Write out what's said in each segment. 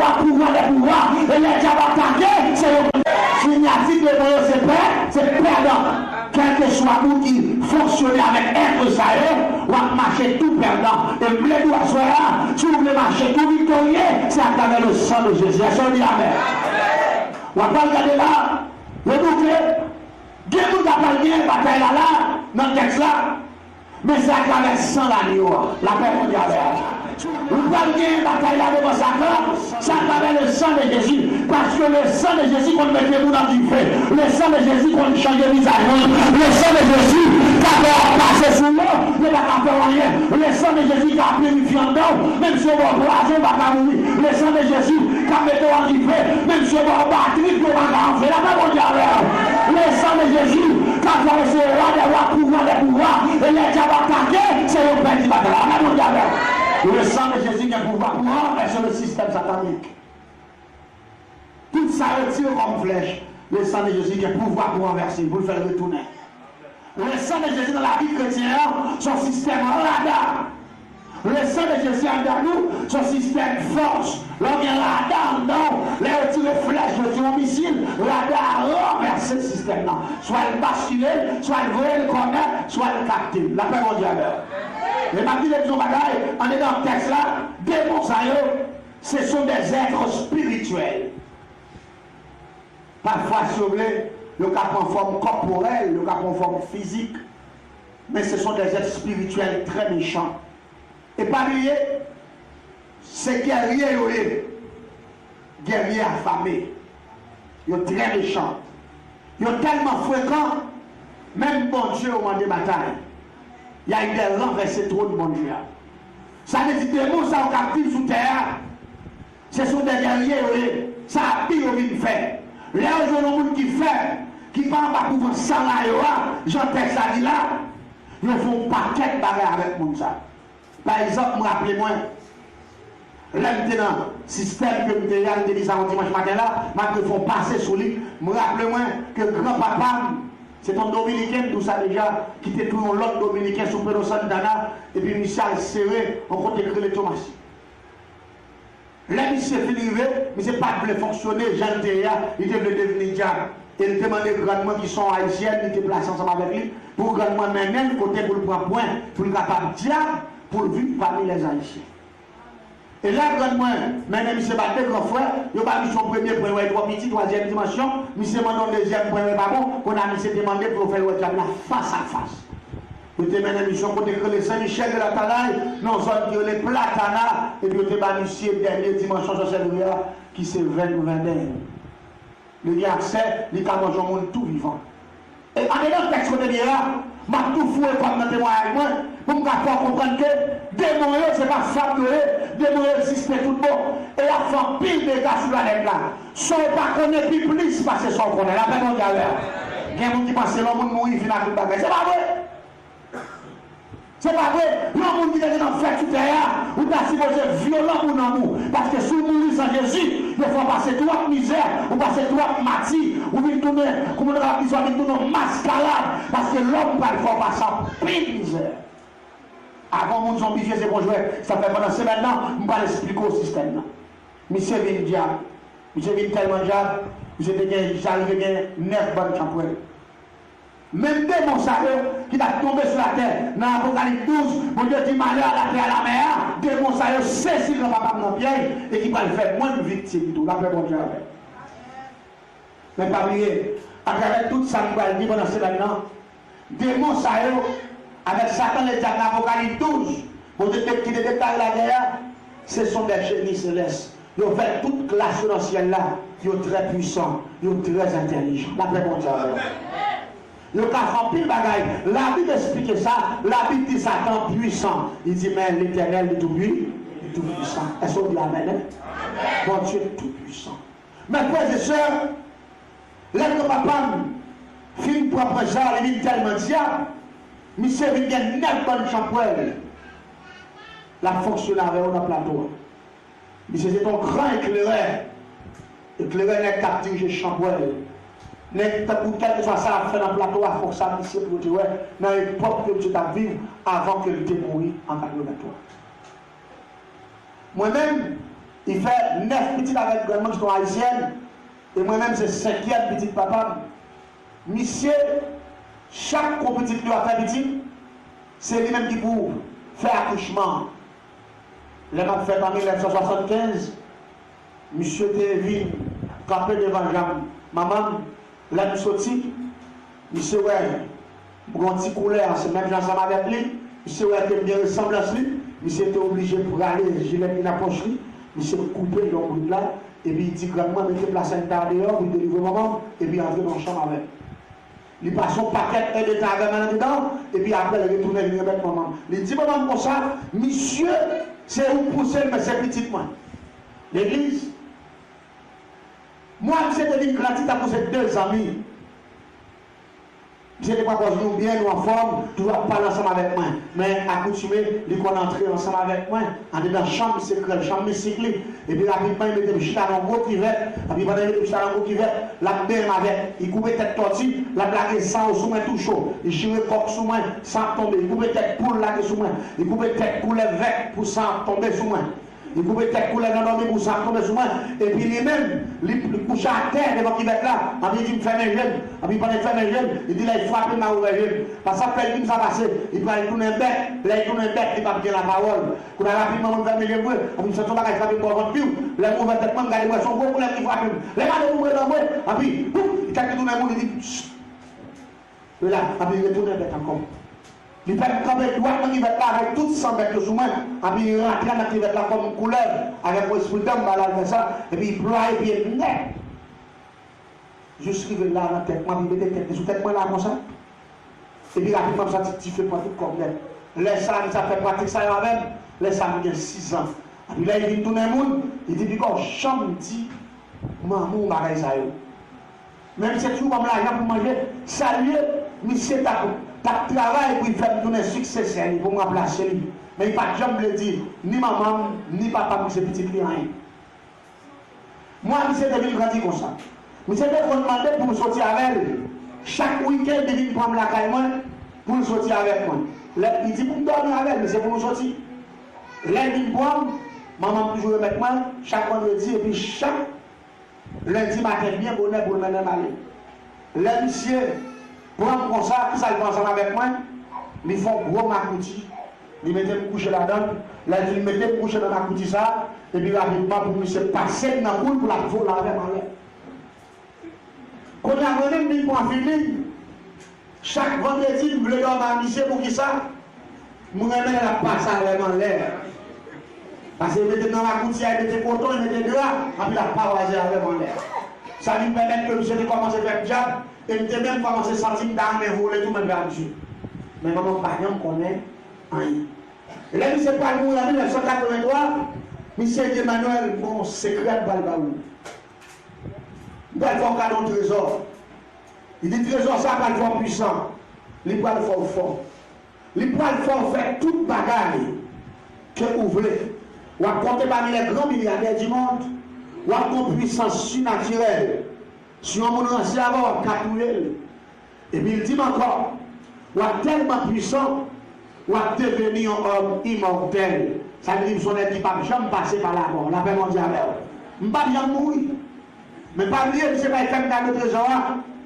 roi pouvoir des pouvoirs. Et les diables attaqués, c'est signatif de moyen, c'est perdant. Quel que soit nous qui fonctionne avec être ça, on va marcher tout perdant. Et blé d'oiseau, si vous voulez marcher tout victorieux, c'est à travers le sang de Jésus. Est-ce qu'on dit amen? On va pas regarder là. Vous dites que Dieu nous a pas gagné une bataille là, dans le texte là. Mais c'est à travers le sang l'agneau. La paix mondiale. Vous ne pouvez pas gagner une bataille là devant sa cœur, c'est à travers le sang de Jésus. Parce que le sang de Jésus qu'on mettait nous dans du feu. Le sang de Jésus qu'on changeait le visage. Le sang de Jésus qui a passé sous l'eau, ne va pas faire rien. Le sang de Jésus qui a purifié en nous, même si on va poison, on va pas mourir. Le sang de Jésus qui a mis en du feu, même si on va battre, on va pas enlever. La paix mondiale. Le sang de Jésus qui a traversé le roi des rois, pouvoir des pouvoirs, et les diables attaqués, c'est le père du bataille. La paix mondiale. Le sang de Jésus qui a pouvoir pour renverser le système satanique. Tout ça retire comme flèche. Le sang de Jésus qui a pouvoir pour renverser, pour le faire retourner. Le sang de Jésus dans la vie chrétienne, son système radar. Le sang de Jésus en nous, son système force. L'homme est radar, non. Les retirer flèche, retirer missile, radar renverser le système. Soit le basculer, soit le voler le connaître, soit le capter. La paix mondiale. Les parties de nos bagailles, on est dans le texte là, démons, ce sont des êtres spirituels. Parfois, si vous voulez, le cas en forme corporelle, le cas en forme physique, mais ce sont des êtres spirituels très méchants. Et parmi eux, ces guerriers, guerriers affamés, ils sont très méchants. Ils sont tellement fréquents, même bon Dieu au moment des batailles. Il y a eu des renversés trop de bon Dieu. Ça veut dire que les mots sont captifs sous terre. Ce sont des guerriers, ça a pire au de faire. Les gens qui fait, qui parlent pas pour ça là, j'entends ça dit là, ils font paquet de barrières avec mon ça. Par exemple, rappelez-moi, maintenant, système que nous avons dit dimanche matin là, ils font passer sur lui. Rappelez-moi que grand-papa, c'est un Dominicain, tout ça déjà, qui était toujours l'autre Dominicain sous Pedro Santana, et puis Michel serré, on compte écrire les Thomas. Là, monsieur Philippe, mais c'est pas de fonctionner, Jean Théa, il devait devenir diable. Et il demandait grandement qui sont haïtiens, il était placé ensemble avec lui, pour grandement mener le côté pour le prendre point, pour le capable diable, pour le vivre parmi les haïtiens. Et là, grandement, maintenant, monsieur Baté, grand frère, il n'a pas mis son premier point, ouais, trois petits, troisième dimension, monsieur mon deuxième point, pas bon, qu'on a mis demandé pour faire le diable face à face. Vous avez mené une mission pour décrire les Saint-Michel de la Talaï, non, zone qui est les Platana, et puis vous avez banisé le dernier dimension sur cette rue qui c'est 20 ou 20 ans. Le gars accès, il a mangé un monde tout vivant. Et en ayant le texte de là, m'a tout foué comme dans témoin avec moi, pour me faire comprendre que démon, ce n'est pas femme, démon existe tout le monde. Et il a fait pile de gars sur la lettre là. Son pas connaît plus parce que son connaît. La paix mondiale. Il y a des gens qui pensent que l'homme mourir, il finit tout le bagage. C'est pas vrai. C'est pas vrai. L'homme qui est dans le fait tout terre, ou t'as supposé violent pour l'amour. Parce que si vous mourrez sans Jésus, il faut passer trop de misère, ou passer trop de matie, ou venir tourner, comme on a dit, venir tourner en mascarade. Parce que l'homme va le faire passer en pile misère. Avant mon zombifié, c'est bon jouer. Ça fait pendant semaine là, je ne vais pas l'expliquer au système. Monsieur vient diable. Monsieur vient tellement diable, monsieur j'arrive à 9 bonnes champouines. Même démon qui a tombé sur la terre, dans l'Apocalypse 12, mon Dieu dit malheur à la terre à la mer, démon c'est si le papa dans le piège et qui va le faire moins de victimes. Tout la paix mon Dieu. Mais pas oublier, à travers tout ça, nous allons dire pendant ce maintenant, démon avec Satan les diables dans l'Apocalypse 12, pour détecter les détails de la guerre, ce sont des génies célestes. Ils ont fait toute classe dans le ciel là, ils sont très puissants, ils sont très intelligents. La paix mon Dieu. Le cas rempli de bagaille. La Bible explique ça. La Bible dit Satan puissant. Il dit, mais l'Éternel est tout puissant. Est-ce qu'on dit amen? Bon Dieu est tout puissant. Mes frères et sœurs, l'être papa, film propre genre, il dit tellement diable, monsieur, il y a 9 bonnes champouelles. La fonctionnaire avec le plateau. Monsieur, c'est un grand éclaireur. Éclaireur n'est qu'à diriger champouelles. Mais pour quel que soit ça, a fait dans le plateau, il faut que ça puisse pour dire, ouais, dans l'époque que tu as vécu avant que tu aies mouru en 84. Moi-même, Il fait 9 petits avec grand-maman qui sont haïtiennes. Et moi-même, c'est 5e petit papa. Monsieur, chaque petit qui doit faire petit, c'est lui-même qui pour faire accouchement. Les m'a fait en 1975. Monsieur Devine, campé devant Jean. Maman, là, nous sortis. Monsieur, ouais, pour un petit couleur, c'est même ensemble avec lui. Monsieur, ouais, il y a une ressemblance lui. Monsieur était obligé pour aller, gilet dans la pocherie. Monsieur coupé le bout là. Et puis il dit grandement, mettez place à dehors, il délivre maman, et puis entrer dans la chambre avec. Il passe son paquet et de avec maman dedans, et puis après il retourne et il remet maman. Il dit maman comme ça, monsieur, c'est où pousser, mais c'est petit moi. L'église, moi, c'est devenu gratuit à pousser 2 amis. Je ne sais pas quoi nous bien, nous en forme, tu dois parler ensemble avec moi. Mais accoutumé, il qu'on entre ensemble avec moi, en dedans chambre secrète, chambre mystique. Et puis rapidement, il mettait le chita dans le gros cuvette. Et puis pendant qu'il mettait le chita dans le gros cuvette, la bête avec, il coupait tête tortue, la blague sang sous moi tout chaud. Il chirait coq sous moi, sans tomber. Il coupait tête poule là sous moi. Il coupait tête poulet vec pour sans tomber sous moi. Il pouvait tête couler dans l'homme pour ça tomber sur moi. Et puis lui-même, il couche à terre devant qu'il va là. Et puis il dit, ferme les jeunes. Et puis pendant qu'il ferme les jeunes, il dit, là, il frappe ma ouvrière. Parce qu'après, il dit, ça passe. Il va tourner un bec. Là, il tourne un bec, il va bien la parole. Quand il a rapidement, on ferme les jeunes. Et puis, ça tombe à frapper pour votre piou. Les mauvais têtes, regardez-moi, son gros poulet qui frappe. Les mains de mourir dans moi. Et puis, il t'a tourné un monde, il dit, chut. Et là, et puis il retourne un bec encore. Il fait camper droit dans qui va là avec toutes 100 bêtes sous moi, et puis il rentre dans qui va là comme couleur, avec le esprit d'homme, ça, et puis il ploie et puis il net. Je suis là dans la tête, moi, je mets tête sous tête, moi là comme ça. Et puis rapidement, ça tu fais pas tout comme les ça fait pratique ça avec, les ça il y a 6 ans. Et puis là, il vient tourner le monde, il dit, puis quand chambre dit, maman, ma ça yo. Même si c'est toujours comme l'argent pour manger, saluer, mais c'est ta travail pour faire donner succès pour me remplacer lui. Mais il n'a pas jamais dire ni maman ni papa pour ces petits clients. Moi, je suis devenu grandi comme ça. Je suis demandé pour me sortir avec elle. Chaque week-end, il vient prendre la caille pour me sortir avec moi. Il dit pour me dormir avec elle, mais c'est pour me sortir. Là, il vient prendre, maman toujours avec moi, chaque vendredi, et puis chaque lundi matin, bien bonheur pour le mener aller. Là, monsieur, prendre comme ça, ça il va ensemble avec moi, ils font gros macouti, ils mettent me coucher là-dedans, là ils mettent me coucher dans macouti ça, et puis rapidement pour monsieur passer dans la boule pour la voler avec moi. Quand on a donné une pour finir, chaque vendredi, je voulais dormir à monsieur pour qui ça, je me remets la passe avec en l'air. Parce qu'il mettait dans la couture, il mettait coton, il mettait dehors, et puis la paroisse avec en l'air. Ça lui permet que monsieur ait commencé à faire le job, et il était même commencé à sentir d'armes voler tout le monde vers Dieu. Mais maman, par exemple, connaît rien. Et là, il s'est pas mourir en 1983, monsieur Emmanuel, mon secret de Balbaou. Il va faire un cadeau de trésor. Il dit trésor, ça va le faire puissant. Il va le faire fort. Il va le faire toute bagarre que vous voulez. Ou à compter parmi les grands milliardaires du monde, ou à une puissance surnaturelle. Si on m'a lancé avant, on a capturé. Et puis il dit encore, ou à tellement puissant, ou à devenir un homme immortel. Ça veut dire que son être qui ne peut jamais passer par la mort. La paix mondiale. Je ne peux pas bien mourir. Mais pas oublier, je ne sais pas, il fait un cadeau trésor,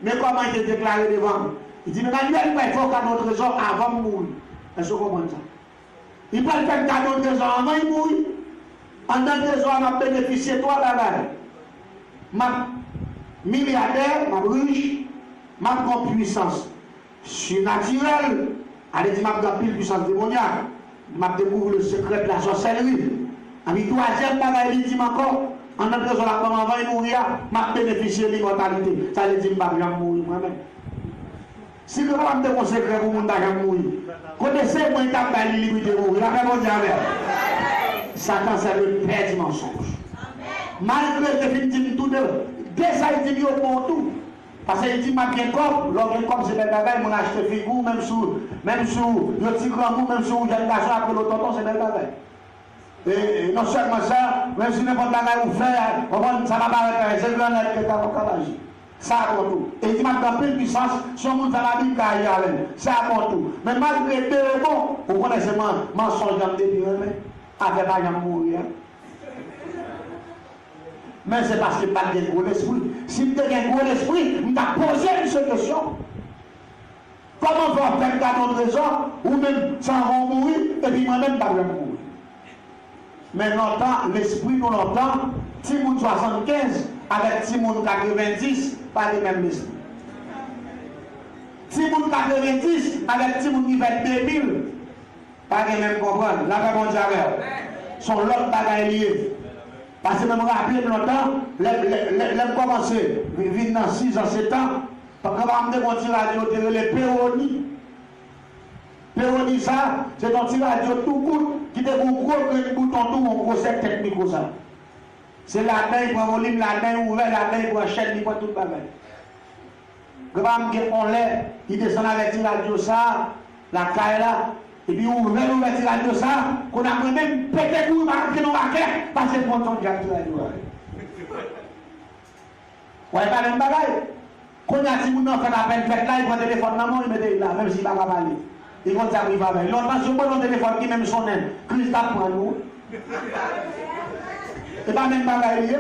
mais comment il est déclaré devant. Il dit, mais Manuel, il va faire un cadeau trésor avant de mourir. Est-ce que vous comprenez ça? Il peut faire un cadeau trésor avant de mourir. En tant que trésor, on a bénéficié de toi là-bas. Ma milliardaire, ma riche, ma grande puissance surnaturelle. Allez, dit, ma grande puissance démoniaque. Ma découvre le secret de la sorcellerie. Et puis, troisième bagaille, il dit encore, en tant que trésor, la maman va mourir, ma bénéficié de l'immortalité. Ça veut dire, je ne vais pas mourir moi-même. Si le roi me conseille que vous ne mourir, connaissez-moi, il t'a pas limité de mourir. La paix mondiale. Satan, c'est le père du mensonge. Malgré que je dis tout de déjà il dit pour tout. Parce qu'il dit, ma bien comme, l'homme comme c'est des bagailles, mon acheté figure, même sous le petit grand mot, même sous j'ai l'argent après le tonton, c'est des bagailles. Et non seulement ça, même si n'importe bagaille vous fait, ça va pas faire, c'est le grand être que tu as encore agi. Ça avant tout. Et il dit, ma grande puissance, son monde va la vie carrière, ça avant tout. Mais malgré deux bon, vous connaissez mon mensonge dans le début, avec pas de mourir. Mais c'est parce que je n'ai pas de gros esprit. Si je n'ai pas de gros esprit, je vais poser une question. Comment va faire cadeau de trésor ou même sans mourir et puis moi-même pas mourir. Mais longtemps, l'esprit nous l'entend, Timoun 75 avec Timoun 90, pas les mêmes esprits. Timoun 90 avec Timoun qui fait 2000, pas les mêmes comprendre. La même mondiale, sont l'autre bagaille lié. Parce que même rappeler longtemps, les commencé, vivre dans 6 ans, 7 ans, parce que va amener mon petit radio, les Péroni. Péroni, ça, c'est un petit radio tout court qui te un gros bouton tout, un gros set technique comme ça. C'est la main pour volume, la main ouverte, la main pour chaîne, il faut tout le bagage. Quand on l'a, il descend avec le radio, ça, la caille là, et puis on ouvre le radio, ça, qu'on a même pété pour marquer nos raquettes, parce que c'est pour ton diable de radio. Ouais, pas même bagaille. Quand on a dit qu'on fait la peine faite là, il prend le téléphone dans la main, il met là, même s'il ne va pas parler. Ils vont arriver avec. L'autre, je prends le téléphone qui même son aime. Christophe prend nous. Et pas même bagaille lié,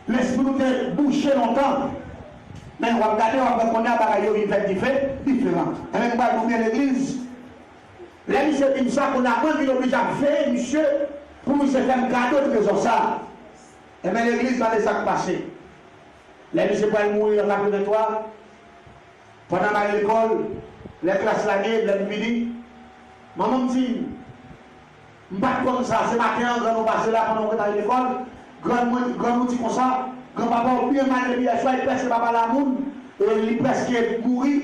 l'esprit nous est bouché longtemps. Mais on va regarder, on va connaître bagaille qui fait différent. Et même pas combien l'église. Là, il s'est dit ça qu'on a moins qu'il oblige à faire, monsieur, pour nous faire un cadeau de raison ça. Et bien l'église va les sacs passer. Là, monsieur va mourir en laboratoire. Pendant l'école, les classes la guerre, les midi. Maman me dit, je ne pas comme ça, c'est matin, quand on passe là pendant qu'on est à l'école, grand outil comme ça, grand-papa ou bien mal de bien, soit il presque papa la moune, et il presque mourir,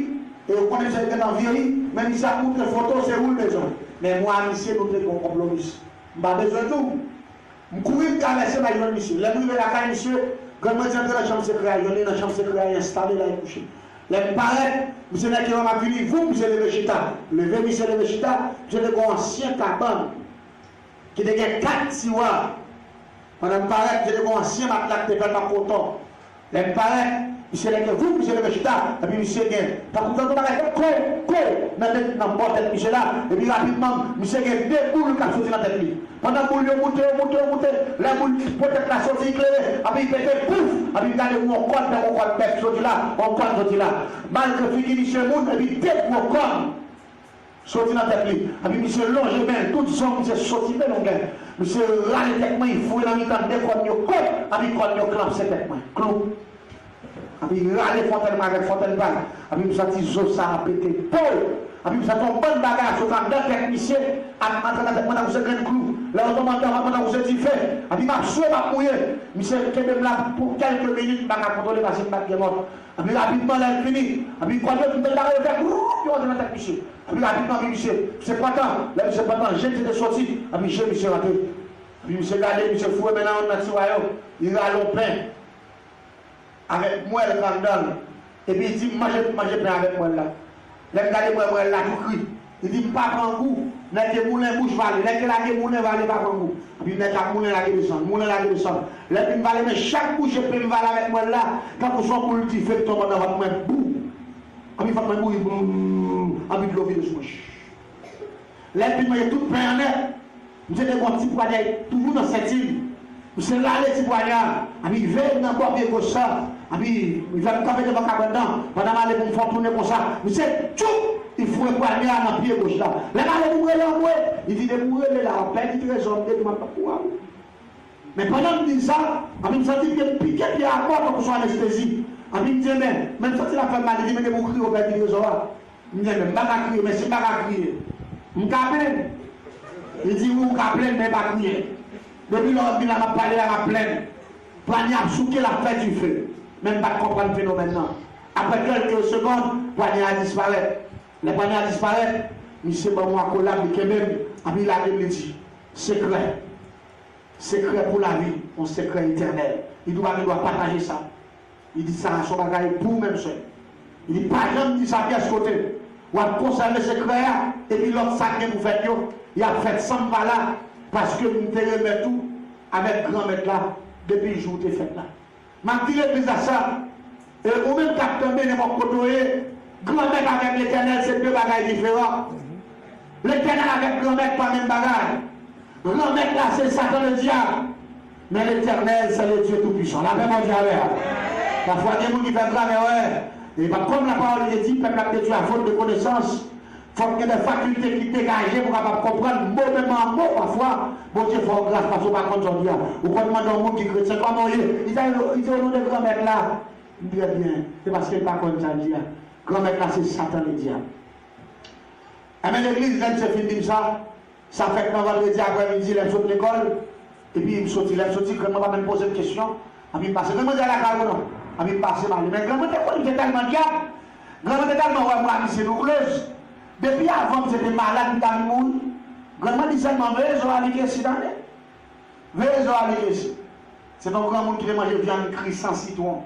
et on connaît ce qu'il est en vieilli, même si ça montre les photos, c'est où le besoin. Mais moi, monsieur, nous sommes compromis. Je n'ai pas besoin de tout. Je courir me caresser ma jeune monsieur. Les nuits de la caille, monsieur, quand je suis dans la chambre secrète, je suis dans la chambre secrète installée là et couché. Les paraît, monsieur n'a pas m'a fini, vous, monsieur le Vechita. Levez, monsieur le Vechita, j'ai des anciens cabane qui a 4 tiroirs. Pendant que paraît, j'ai des anciens matelas qui étaient pas contents. Les paraît, monsieur le vous, monsieur le Vechita, et puis monsieur Gain. T'as compris qu'on a fait dans le tête, monsieur là, et puis rapidement, monsieur Gain, 2 boules qui ont sauté dans la tête. Pendant que vous montez, la boule peut-être la sortie éclairée, et puis il fait pouf, et puis il a mon corps, mon corps bête sorti là, mon corps sorti là. Malgré que fini monsieur Moun, et puis tête mon corps sorti dans la tête. Et puis monsieur longe main, tout son, monsieur sorti de mon gars. Monsieur râle tête, il fouille dans le temps, des fois, il côte, et puis quand il clampe, c'est tête, clou. Et puis râle fontaine avec fontaine balle, et puis monsieur dit, zo ça a pété, Paul. Et puis, vous avez un bon bagage, vous avez un technicien, pendant que vous avez un clou, là, on demande pendant que vous avez fait. Et puis, je vais mouiller. Monsieur, même là, pour quelques minutes, je vais contrôler parce que je vais mort. Et puis, rapidement, là, il finit. Et puis, quand je vais faire, je vais un technicien. Et puis, rapidement, monsieur, c'est pas tant. Là, c'est pas tant. J'ai été sorti. Et puis, monsieur rentré. Et puis, monsieur gardé, monsieur fouet, maintenant, on a tiré, il a le pain. Avec moi, le grand. Et puis, il dit, mangez pain avec moi là. Les gars, moi, là, tout cri. Il dit, pas prendre goût. Les moulins bouche valent. Les gars, moulins valent, pas prendre goût. Puis, les gars, moulins la descend. Moulins la descend. Les gars, valent, mais chaque bouche, je peux me valer avec moi là. Quand vous sont pour le petit fait, tombe dans votre main, boum. Comme il faut que je boum. Avec l'eau de souche. Les gars, il y a tout plein en l'air. Vous êtes des bons petits poignards, toujours dans cette île. Vous êtes là, les petits poignards. Il veille dans le corps de ça. Il va me camper devant le cabane. Pendant que je vais me faire tourner comme ça. Vous savez, tout, il faut un poignard dans le pied gauche là. Les gars, les mourir là, il dit de mourir là, on perd du trésor, on ne demande pas pourquoi. Mais pendant que je dis ça, je me sens qu'il piqué, puis à quoi pour son anesthésie. Je me dis, même si la femme m'a dit, mais vous criez au père du trésor. Je me dis, mais je ne vais pas crier, mais si je ne vais pas crier. Je me capelle. Il dit, vous capelle, mais pas crier. Depuis lors, il m'a parlé à ma plaine. Poignard souqué la fête du feu. Même pas comprendre le phénomène. Après quelques secondes, poignard disparaît. Les poignards disparaissent. Monsieur Bamoua collab qui même, et puis il a dit, secret. Secret pour la vie, un secret éternel. Il doit partager ça. Il dit ça à son bagage pour même seul. Il dit, pas jamais dit ça à ce côté. Ou à conserver le secret, et puis l'autre sac que vous faites, il a fait 100 là, parce que vous te remettez tout avec grand-mère là, depuis le jour où tu fait là. Ma vie est à ça. Et au même cap tombé de mon côté, grand-mère avec l'éternel, c'est deux bagages différents. L'éternel avec grand-mère, pas même bagage. Grand-mère là, c'est Satan le diable. Mais l'Éternel, c'est le Dieu Tout-Puissant. La paix mondiale. Parfois, il y a des gens qui font ça, mais ouais. Et comme la parole de Dieu, le peuple de Dieu a faute de connaissance, il faut qu'il y ait des facultés qui dégagent pour capable comprendre mot même en mot parfois. Bon Dieu, il faut grâce parce qu'on ne va pas comprendre aujourd'hui. Ou quand on demande à un monde qui est chrétien, comment il est? Il dit au nom de grand-mère là. Il dit bien, c'est parce qu'il n'est pas comme ça, Dieu. Grand-mère là, c'est Satan le diable. Et bien l'église, elle se finit ça. Ça fait que dans vendredi après-midi, elle saute l'école. Et puis il sortit, quand on va même poser une question. Et puis il passe. Comment dire à la carrière non? Et puis il passe mal. Mais grand-mère, il était tellement diable. Grand-mère était tellement ouais, moi, c'est douloureuse. Depuis avant, j'étais malade dans le monde. Grand-mère dit seulement, veuillez aller ici dans les. Veuillez aller ici. C'est un grand monde qui veut manger viande cri sans citron.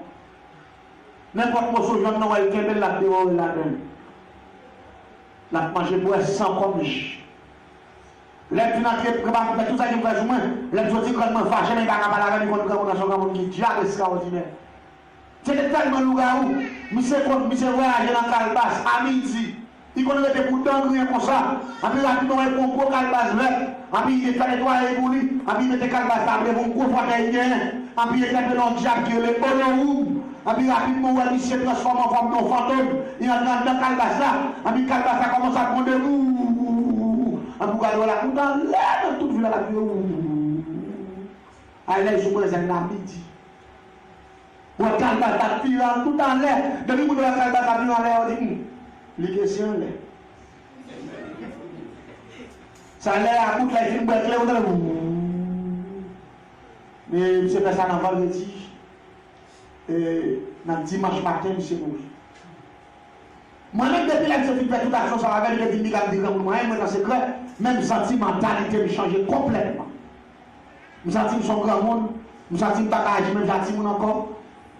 N'importe quoi, ce genre de noël, qu'elle la dehors et la donne. La manger pour sans comme l'aide financière, tout ça qui me fait jouer. L'aide sortie quand même fâché, mais il n'y a pas la reine contre un monde qui est déjà extraordinaire. C'était tellement loup-garou. Monsieur voyager dans Calbas à midi. Il connaît pour tant rien comme ça. Après, rapidement, il prend un gros Calbas vert. Après, il est fait nettoyer pour lui. Après, il met Calbas après, un gros fauteuil bien. Après, il est fait dans le diable qui est le bon. Après, rapidement, il se transforme en forme de fantôme. Il entre dans Calbas là. Après, Calbas ça commence à prendre ouh. Après, vous regardez là, tout dans l'air, toute ville à la vie. Allez, là, je vous présente la midi. Ou Calbas ça tire tout en l'air. Depuis que vous avez Calbas ça tire en l'air, on dit, les questions là. Ça a l'air à toute la film pour éclairer dans le mais c'est fait ça dans vendredi. Et dans dimanche matin, c'est rouge. Moi-même, depuis là, je fais toute action, ça va venir dire que moi-même, dans secret, même sentimentalité me change complètement. Je me sens son grand monde, je me sens bagage, même gentil mon encore.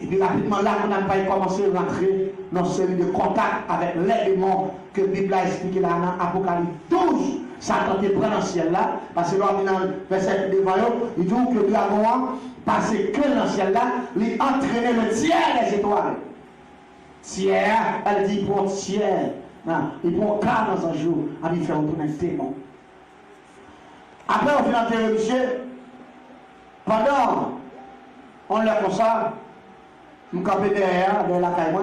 Et puis rapidement là, on n'a pas commencé à rentrer dans une série de contacts avec l'élément que la Bible a expliqué là dans Apocalypse 12. Satan te prend dans le ciel là, parce que là, dans le verset devant eux, il dit que le dragon, parce que dans le ciel là, il entraînait le tiers des étoiles. Tiers, elle dit pour tiers. Il prend quart dans un jour, il fait retourner le démon. Après, on fait l'interruption. Pendant, on l'a comme ça. Je me campais derrière la caille,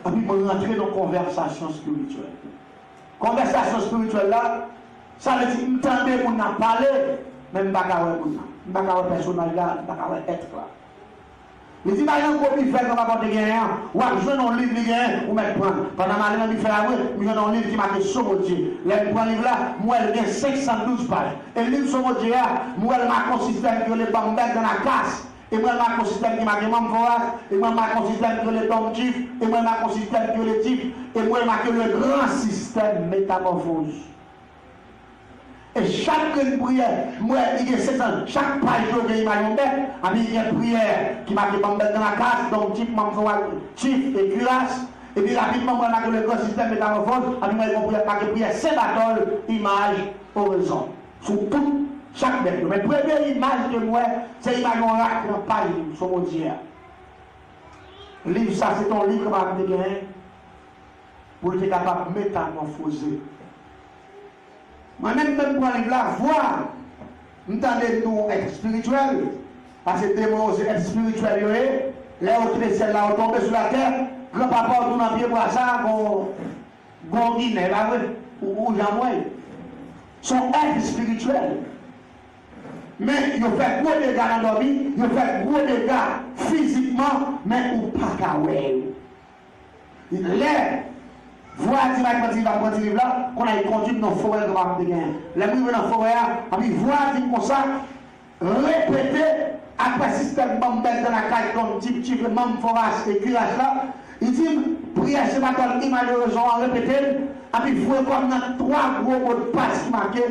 et puis je rentrais dans une conversation spirituelle. Conversation spirituelle là, ça veut dire, je m'entendais pour nous parler, mais je ne sais pas le personnage là, je ne sais pas être là. Je dis, il y a un copie fait comme apporter gagnant, ou à jouer dans le livre qui gagne, ou mettre prendre. Pendant que je fais la route, je joue dans le livre qui m'a fait Somodier. Là, je prends le livre là, moi, il y a 512 pages. Et le livre Somodier là, moi, il m'a consisté que les bambins dans la casse. Et moi, ma consistance qui m'a dit mon voix, et moi, ma consistance que le dom tif, et moi, ma consistance que le tif, et moi, que le grand système métamorphose. Et chaque prière, moi, il y a 7 ans, chaque page de l'image, il y a une prière qui m'a dit mon dans la casse, donc tif, mon voix, tif et cuirasse. Et puis rapidement, moi, que le grand système métamorphose, moi, il y a une prière, c'est battle, image, horizon. Sous tout. Chaque bête. Mais la première image de moi, c'est l'image qu'on raconte dans page sur mon Dieu. Le livre, ça, c'est ton livre qu'on va gagner pour être capable de métamorphoser. Moi-même, même pour un livre là, voir, nous entendons être spirituel, parce que démons être spirituel, les autres, celles-là, ont tombé sur la terre, grand-papa, tout dans le pied pour ça, bon guinet, là, ou jamoué. Sont êtres spirituels. Mais il fait gros dégâts dans la vie, il fait gros dégâts physiquement, mais ou pas qu'à ouais. Les voix directement qui va prendre livre là, qu'on a conduit dans la forêt de la vie. Les gens dans la forêt, puis voix comme ça, répéter après système bambel dans la caille comme type même forage et cuirasse là. Il dit, prière ce matin, malheureusement, répéter, et puis il faut comme dans 3 gros mots de passe qui marquent.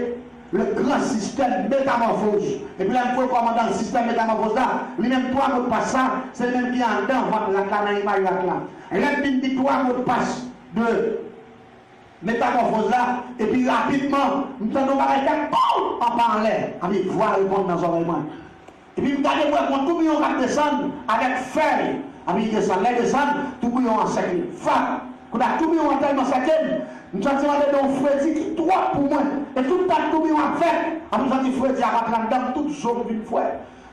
Le grand système métamorphose. Et puis là, il faut comment dans le système métamorphose là, lui-même 3 mots de passe ça, c'est le même qui est en dedans, la canne image là. Et là, il dit 3 mots de passe de métamorphose là, et puis rapidement, nous allons arrêter, en parlant, avec voix répondre dans les oreilles. Et puis, vous allez voir, tout le monde va descendre avec feuille. Avec les descendre, tout le monde en sacré. Femme, quand tout le monde en tellement sacré, nous avons demandé dans Freddy qui 3 pour moi. Et tout le temps, tout le monde a fait. Nous avons dit Freddy à la dame, toute chose d'une fois.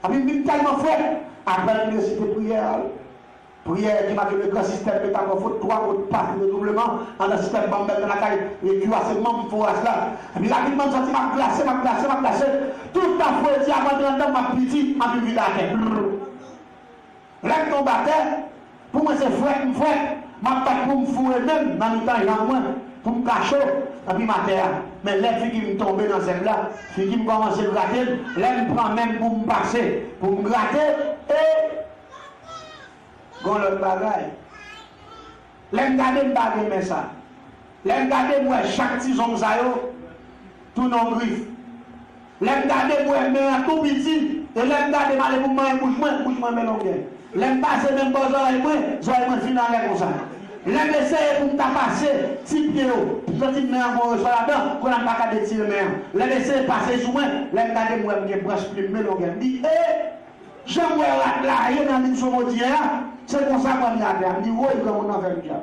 Puis, tellement frais. Après l'université prière, prière qui marque le grand système métamorphose, 3 autres parties de doublement, dans le système bambel de la caille, et puis à ce moment, il faut là. Et puis rapidement, je dis, m'a placé. Tout à fait, dit avant de rentrer, m'a petit, m'a vu la tête. Là, tombe à terre, pour moi, c'est frais, m'a pas pour me fouer même, dans le temps, il y a moins, pour me cacher, et puis ma terre. Mais les filles qui me tombent dans cette là, filles qui me commencent à gratter, là, me prend même pour me passer, pour me gratter, et gon l'autre bagaille. L'aime garder me baguer mais ça. L'aime garder moi chaque petit homme ça yo tout non griffe. L'aime garder moi mais un tout petit et l'aime garder mal pour moi bouche moi mais non bien. L'aime passer même pas moi final comme ça. L'aime essayer pour me passer petit pied petit main en sur là-dedans qu'on n'a pas de tirer main. L'aime essayer passer sur moi, l'aime garder moi me branche plus mais non bien. Dit j'aime là il dans une somodière. C'est comme ça qu'on y a fait. Je dis, oui, comme on a fait le diable.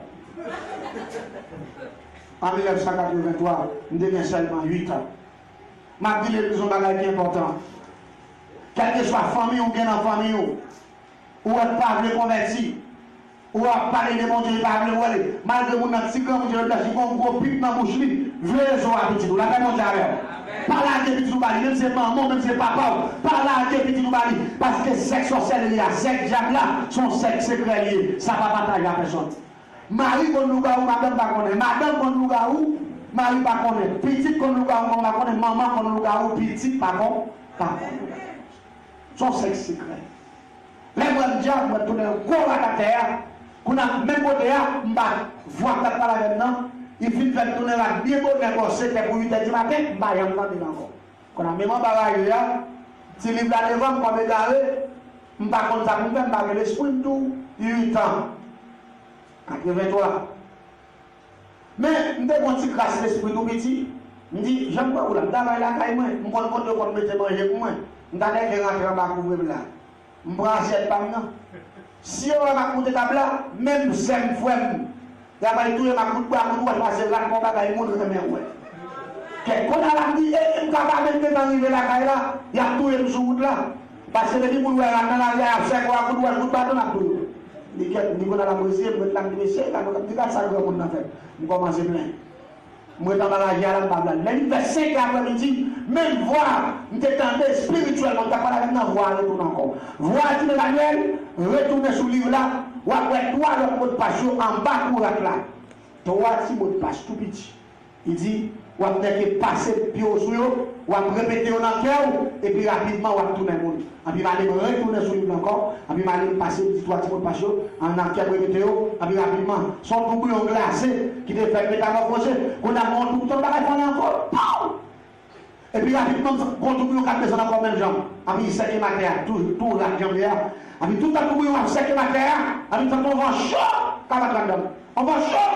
En 1983, je devais seulement 8 ans. Je dis les besoins de qui important. Quelle que soit la famille ou bien dans la famille, ou pas parler converti, ou parler de mon Dieu, pas parler de malgré mon petit grand, je vais un gros pipe dans la bouche, veux son appétit. La même chose par là que petit bali, même c'est maman, même c'est papa, par là que petit bali, parce que sexe sorcier là, sexe diable là, son sexe secret lié, ça va partager à personne. Marie qu'on nous gagne, madame pas connaît, madame qu'on nous gagne, Marie pas connaît, petite qu'on nous gagne, on va connaître, maman qu'on nous gagne, petite pas connaît. Son sexe secret. Les bonnes diables vont tourner un gros à terre, qu'on a même côté là, on va voir ta parole maintenant. Il finit de tourner la bien bonne négocier, c'était pour 8h du matin, bah, il y a un temps encore. Quand on a même barrage là, si livre là devant, comme égaré, je ne sais pas ça, je ne sais pas l'esprit tout, 8 ans. 83. Mais, je me dis, je crasse l'esprit tout petit. Je me dis, j'aime pas où là, d'abord la caille, je me compte de quoi me manger pour moi. Je me dis, je rentre en bas pour là. Je me prends assiette par maintenant. Si on va m'écouter table là, même 5 fois, il y a pas tout le monde qui a passé là, on va gagner mon remède. Quand on a dit, il va pas même arriver la caille là, il y a tout le monde là. Parce que les gens qui sont là, il y a 5 fois, il y a tout le monde. Les gens qui sont là, il y a tout le monde. Il y a tout le monde. Je commence plein. Je suis dans la vie, même vers 5 après-midi, même voir, je t'entendais spirituellement, je parlé avec nous, voir retourner encore. Voir Tim Emmanuel, retourner sur le livre là, ou après toi, le mot de passe en bas pour là. Toi, si mot de passe tout petit. Il dit, ou après passer le pied au suyo, ou après répéter dans le cœur, et puis rapidement, ou après tourner le monde. Et puis, je vais retourner sur le livre encore, et puis je vais passer le petit mot de passe en cœur, répéter, et puis rapidement, son doublon glacé qui te fait métamorphoser, qu'on a monté tout le temps, on a encore, et puis rapidement, on doublon 4 personnes encore même jambe, et puis il sait que ma terre, tout la jambe là, et puis tout le doublon, on sait que ma terre, et puis on va chaud, on va chaud,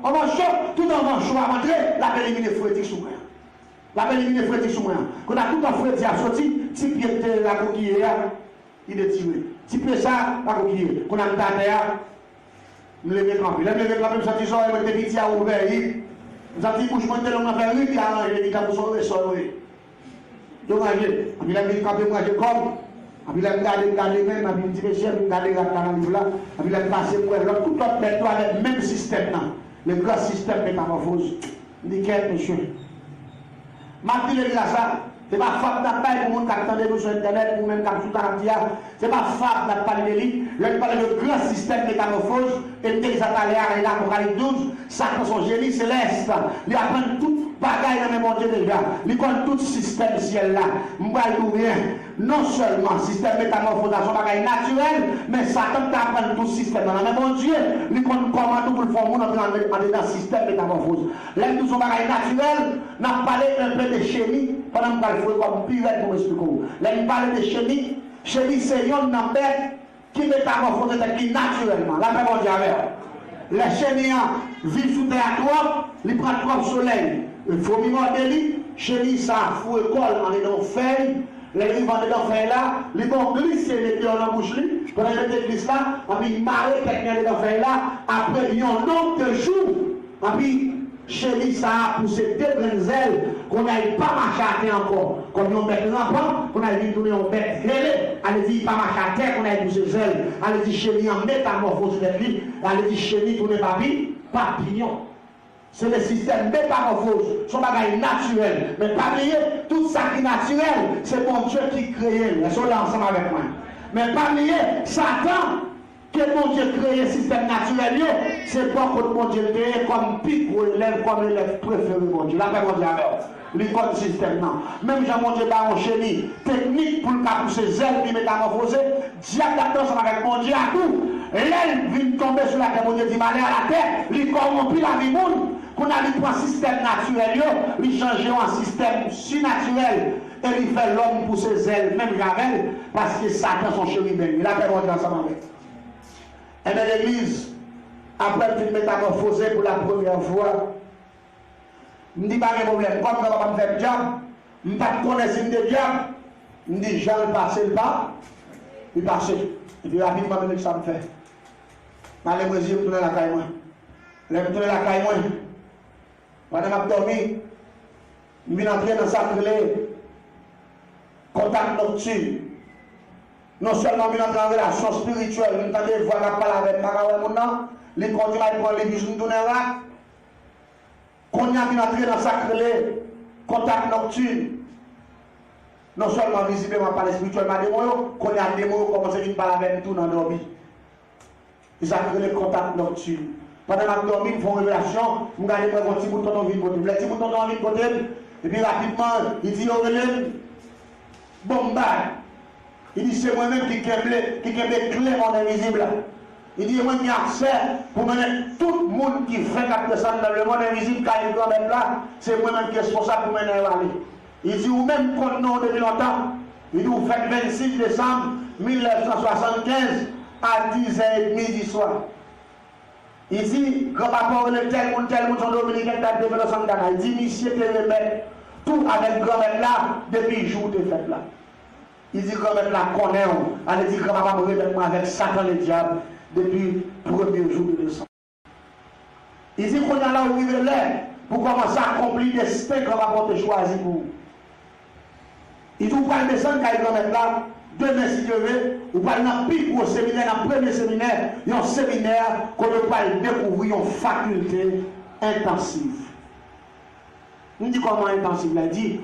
on va chaud, tout en va chaud à rentrer, la belle éliminer fouettique sous moi. La belle éliminer fouettique sous moi. Quand on a tout en fouettique à sortir, si pied de la coquille, il est tiré. Si pied ça, la coquille. Quand on a mis à terre, nous levons campé. Nous levons campé, nous sortons sur le petit à ouvert. Nous avons dit, bouche, moi, on a fait lui, qui a arrangé, il a pour sauver son oreille. Donc, et puis là, il a campé, moi, je comme. Et puis là, je regarde même, et puis je dis, monsieur, je regarde dans le livre là, et puis là, je passe pour elle, tout l'autre met avec le même système là, le grand système métamorphose. Nickel, monsieur. Je dis ça, c'est pas femme d'appel pour les gens qui attendent sur Internet, ou même qui sont dans la c'est pas femme d'appel de lui, là, parle de grand système métamorphose, et il est allé à l'Apocalypse 12, ça prend son génie céleste, il apprend tout bagaille dans le monde déjà, il connaît tout système ciel là, bien. Non seulement le système métamorphose dans son bagaille naturel, mais Satan t'apprend tout le système dans le même Dieu, il connaît comment tout le faire dans le système métamorphose. L'aime tout son bagaille naturel, n'a parlé un peu de chérie, pendant que je fais comme pivette pour expliquer. L'aime parle de chérie, chérie c'est une bête qui métamorphose qui naturellement, la même Dieu avec. Les chéniens vivent sous terre trop, ils prennent trop soleil. Il faut m'imaginer lui, chérie ça, faut école en étant feuille. Les livres en fait là, les vont glisser les pieds dans la bouche, pendant que les glissent là, et puis marrer quelqu'un dans fait là, après il y a un nombre de jours, et puis chérie ça a poussé deux grandes ailes, qu'on n'aille pas marcher à terre encore. Comme on met rampant, qu'on aille tourner en bête relais, allez-y, pas marcher à terre, qu'on aille pousser zèle, allez-y, chérie, en métamorphose de lui, allez-y, chérie, tourner papillon. C'est le système métamorphose, son bagage naturel. Mais pas oublier, tout ça qui est naturel, c'est mon Dieu qui crée. Ils sont là ensemble avec moi. Mais pas oublier, Satan, que mon Dieu crée le système naturel, c'est pas que mon Dieu crée comme pique pour l'élève, comme l'élève préféré, mon Dieu. La paix, mon Dieu, l'école système, non. Même Jean, mon Dieu, dans un chéri, technique pour le cas pour ses ailes, qui métamorphosé, diable ensemble avec mon Dieu à tout. L'aile vient tomber sur la terre, mon Dieu dit, malheur à la terre, il corrompt la vie monde. Qu'on a mis pour un système naturel, il change en système surnaturel. Et il fait l'homme pour ses ailes, même Javel, parce que Satan son chérubin. Il a fait monter ensemble avec. Et bien l'église, après une métamorphosée pour la première fois, je ne dis pas de problème. Comme je ne vais pas me faire diable, je ne connais pas si je suis diable, je dis Jean le passé le pas, il passe. Et puis rapidement, je ça me fait. Allez, moi, je vais tourner la caille. Je vais tourner la caille. Pendant que je dormi, je viens entrer dans sa clé, contact nocturne. Non seulement je viens entrer en relation spirituelle, je viens entrer voir la parole avec moi, les continue à prendre l'église, je tourne là. Quand on vient entrer dans sa clé, contact nocturne. Non seulement visiblement par les spirituels, mais qu'on a des mots, commence à parler avec tout dans le dormi. Ils appellent les contacts nocturnes. Pendant que je dormi, ils font une révélation, je regarde mon petit bouton dans le côté. Le petit bouton dans le côté, et puis rapidement, il dit Aurélien, bombard. Il dit c'est moi-même qui ai des clés en invisible. Il dit moi qui ai accès pour mener tout le monde qui fait 4% dans le monde invisible, car il doit mettre là, c'est moi-même qui est responsable pour mener à aller. Il dit ou même qu'on nous depuis longtemps. Il dit vous faites 26 décembre 1975 à 10h30 du soir. Il dit, quand rapport le tel monde sont dominicains qui a développé son Ghana. Il dit, monsieur te remet tout avec grand-mère là depuis le jour de fête là. Il dit, grand-mère là connaît. Elle dit, grand-maman me remet moi avec Satan le diable depuis le premier jour de décembre. Il dit qu'on a là où il est là pour commencer à accomplir des destin qu'on va porter choisi pour vous. Il dit, vous pouvez descendre quand il grand-mère là. Demain, si Dieu veut, vous parlez dans le plus gros séminaire, dans le premier séminaire, il y a un séminaire qu'on va découvrir une faculté intensive. On dit comment intensive? Il dit